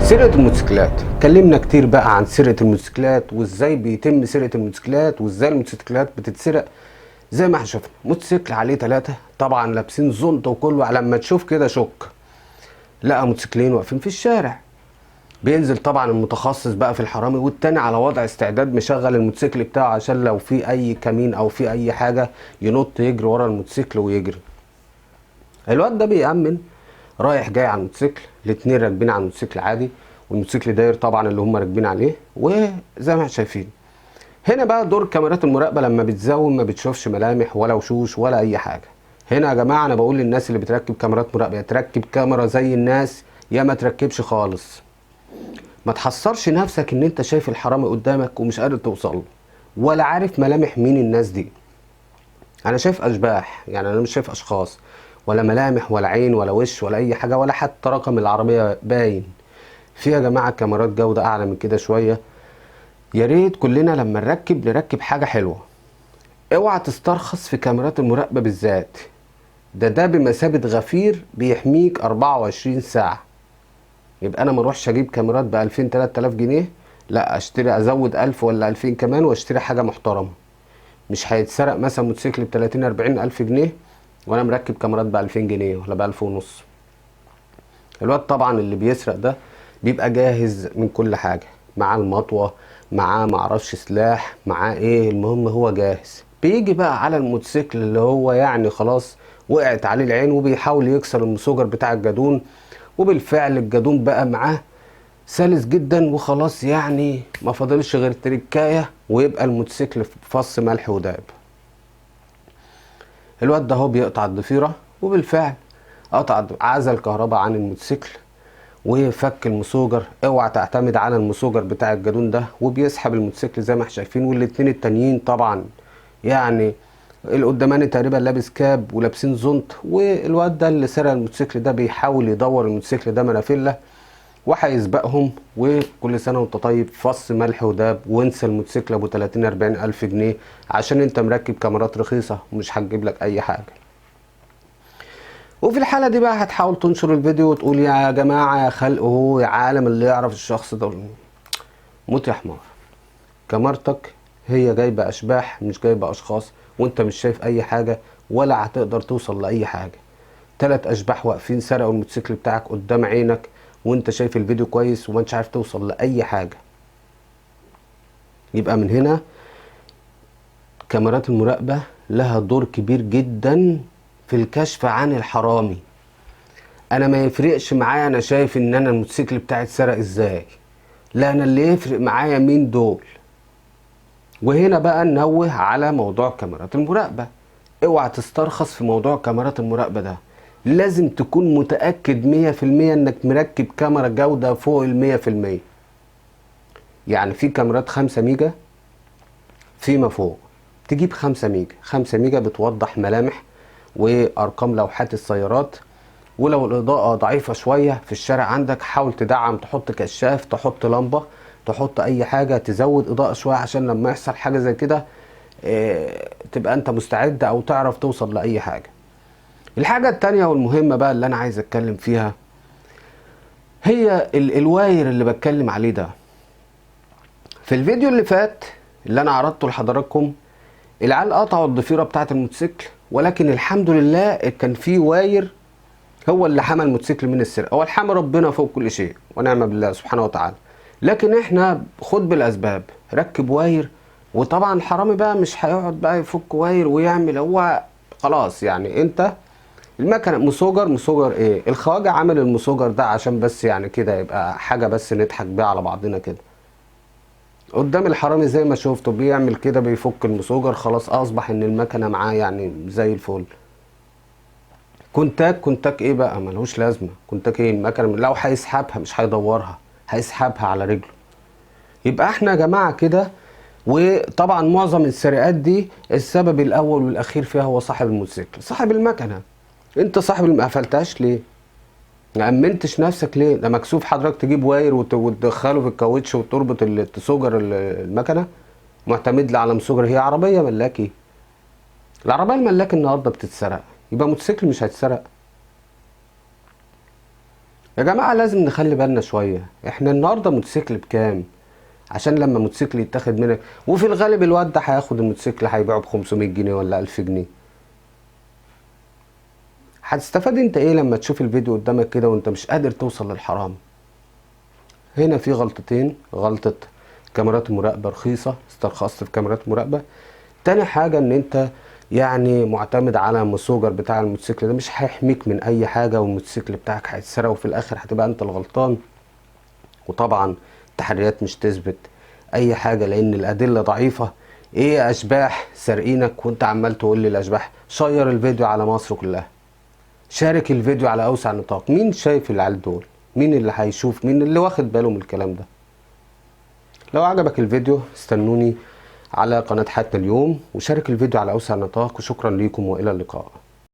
سرقة الموتوسيكلات. اتكلمنا كتير بقى عن سرقة الموتوسيكلات وازاي بيتم سرقة الموتوسيكلات وازاي الموتوسيكلات بتتسرق. زي ما احنا شفنا موتوسيكل عليه 3 طبعا لابسين زنط وكله، لما تشوف كده شك. لقى موتوسيكلين واقفين في الشارع، بينزل طبعا المتخصص بقى في الحرامي والتاني على وضع استعداد مشغل الموتوسيكل بتاعه عشان لو في اي كمين او في اي حاجة ينط يجري ورا الموتوسيكل ويجري. الواد ده بيأمن رايح جاي على الموتوسيكل، الاتنين راكبين على الموتوسيكل عادي والموتوسيكل داير طبعا اللي هم راكبين عليه، وزي ما احنا شايفين هنا بقى دور كاميرات المراقبه لما بتزوم ما بتشوفش ملامح ولا وشوش ولا اي حاجه. هنا يا جماعه انا بقول للناس اللي بتركب كاميرات مراقبه يا تركب كاميرا زي الناس يا ما تركبش خالص. ما تحصرش نفسك ان انت شايف الحرامي قدامك ومش قادر توصل له ولا عارف ملامح مين الناس دي. انا شايف اشباح، يعني انا مش شايف اشخاص ولا ملامح ولا عين ولا وش ولا اي حاجه ولا حتى رقم العربيه باين. في يا جماعه كاميرات جوده اعلى من كده شويه. يا ريت كلنا لما نركب حاجه حلوه. اوعى تسترخص في كاميرات المراقبه بالذات، ده بمثابه غفير بيحميك 24 ساعه. يبقى انا ما اروحش اجيب كاميرات ب 2000 3000 جنيه، لا اشتري ازود 1000 ولا 2000 كمان واشتري حاجه محترمه. مش هيتسرق مثلا موتوسيكل ب 30 40 الف جنيه وانا مركب كاميرات ب 2000 جنيه ولا ب 1000 ونص. الواد طبعا اللي بيسرق ده بيبقى جاهز من كل حاجه، معاه المطوه، معاه معرفش سلاح، معاه ايه، المهم هو جاهز. بيجي بقى على الموتوسيكل اللي هو يعني خلاص وقعت عليه العين وبيحاول يكسر المسوجر بتاع الجادون، وبالفعل الجادون بقى معاه سلس جدا وخلاص، يعني ما فاضلش غير تركايه ويبقى الموتوسيكل في فص ملح وداب. الواد ده هو بيقطع الضفيره، وبالفعل عزل الكهرباء عن الموتوسيكل وفك المسوجر. اوعى تعتمد على المسوجر بتاع الجادون ده، وبيسحب الموتوسيكل زي ما احنا شايفين. والاتنين التانيين طبعا يعني القداماني تقريبا لابس كاب ولابسين زنط، والواد ده اللي سرق الموتوسيكل ده بيحاول يدور الموتوسيكل ده منافله وهيسبقهم. وكل سنه وانت طيب، فص ملح وداب، وانسى الموتوسيكل ابو 30 40 الف جنيه عشان انت مركب كاميرات رخيصه ومش هتجيب لك اي حاجه. وفي الحالة دي بقى هتحاول تنشر الفيديو وتقول يا جماعة يا خلق هو يا عالم اللي يعرف الشخص ده. موت يا حمار. كاميرتك هي جايبة أشباح مش جايبة أشخاص، وانت مش شايف أي حاجة ولا هتقدر توصل لأي حاجة. 3 أشباح واقفين سرقوا الموتوسيكل بتاعك قدام عينك وانت شايف الفيديو كويس وما انتش عارف توصل لأي حاجة. يبقى من هنا كاميرات المراقبة لها دور كبير جدا في الكشف عن الحرامي. انا ما يفرقش معايا انا شايف ان انا الموتوسيكل بتاعي اتسرق ازاي، لا انا اللي يفرق معايا مين دول. وهنا بقى ننوه على موضوع كاميرات المراقبة. اوعى تسترخص في موضوع كاميرات المراقبة ده، لازم تكون متأكد 100% انك مركب كاميرا جودة فوق 100%. يعني في كاميرات 5 ميجا فيما فوق، تجيب 5 ميجا. 5 ميجا بتوضح ملامح وارقام لوحات السيارات. ولو الإضاءة ضعيفة شوية في الشارع عندك حاول تدعم، تحط كشاف، تحط لمبة، تحط أي حاجة تزود إضاءة شوية عشان لما يحصل حاجة زي كده تبقى أنت مستعد أو تعرف توصل لأي حاجة. الحاجة التانية والمهمة بقى اللي أنا عايز أتكلم فيها هي الواير اللي بتكلم عليه ده. في الفيديو اللي فات اللي أنا عرضته لحضراتكم العيال قطعوا الضفيرة بتاعة الموتوسيكل، ولكن الحمد لله كان في واير هو اللي حمى الموتوسيكل من السرقه. هو الحمى ربنا فوق كل شيء ونعم بالله سبحانه وتعالى، لكن احنا خد بالاسباب. ركب واير، وطبعا الحرامي بقى مش هيقعد بقى يفك واير ويعمل، هو خلاص يعني انت المكنه مسوجر ايه، الخواجه عامل المسوجر ده عشان بس يعني كده يبقى حاجه بس نضحك بيها على بعضنا كده قدام الحرامي. زي ما شفته بيعمل كده بيفك المسوجر، خلاص اصبح ان المكنه معاه يعني زي الفل. كونتاك ايه بقى، ملهوش لازمه. كونتاك ايه، المكنه لو هيسحبها مش هيدورها، هيسحبها على رجله. يبقى احنا يا جماعه كده. وطبعا معظم السرقات دي السبب الاول والاخير فيها هو صاحب الموتوسيكل، صاحب المكنه. انت صاحب ما قفلتهاش ليه؟ ما امنتش نفسك ليه؟ ده مكسوف حضرتك تجيب واير وتدخله في الكاوتش وتربط تسوجر المكنه، معتمد على مسوجر. هي عربيه ملاكي، العربيه الملاكي النهارده بتتسرق، يبقى موتوسيكل مش هيتسرق؟ يا جماعة لازم نخلي بالنا شوية. احنا النهاردة موتوسيكل بكام؟ عشان لما موتوسيكل يتاخد منك، وفي الغالب الواد ده هياخد الموتوسيكل هيبيعه ب500 جنيه ولا 1000 جنيه. هتستفاد انت ايه لما تشوف الفيديو قدامك كده وانت مش قادر توصل للحرام؟ هنا في غلطتين: غلطة كاميرات المراقبة رخيصة، استرخصت في كاميرات مراقبة. تاني حاجة ان انت يعني معتمد على المسوجر بتاع الموتوسيكل ده، مش هيحميك من اي حاجة، والموتوسيكل بتاعك هيتسرق وفي الاخر هتبقى انت الغلطان. وطبعا التحريات مش تثبت اي حاجة لان الادلة ضعيفة. ايه اشباح سارقينك وانت عمال تقول لي الاشباح؟ شير الفيديو على مصر كلها، شارك الفيديو على اوسع نطاق. مين شايف العيال دول؟ مين اللي هيشوف؟ مين اللي واخد باله من الكلام ده؟ لو عجبك الفيديو استنوني على قناة حياتنا اليوم، وشارك الفيديو على اوسع نطاق، وشكرا ليكم والى اللقاء.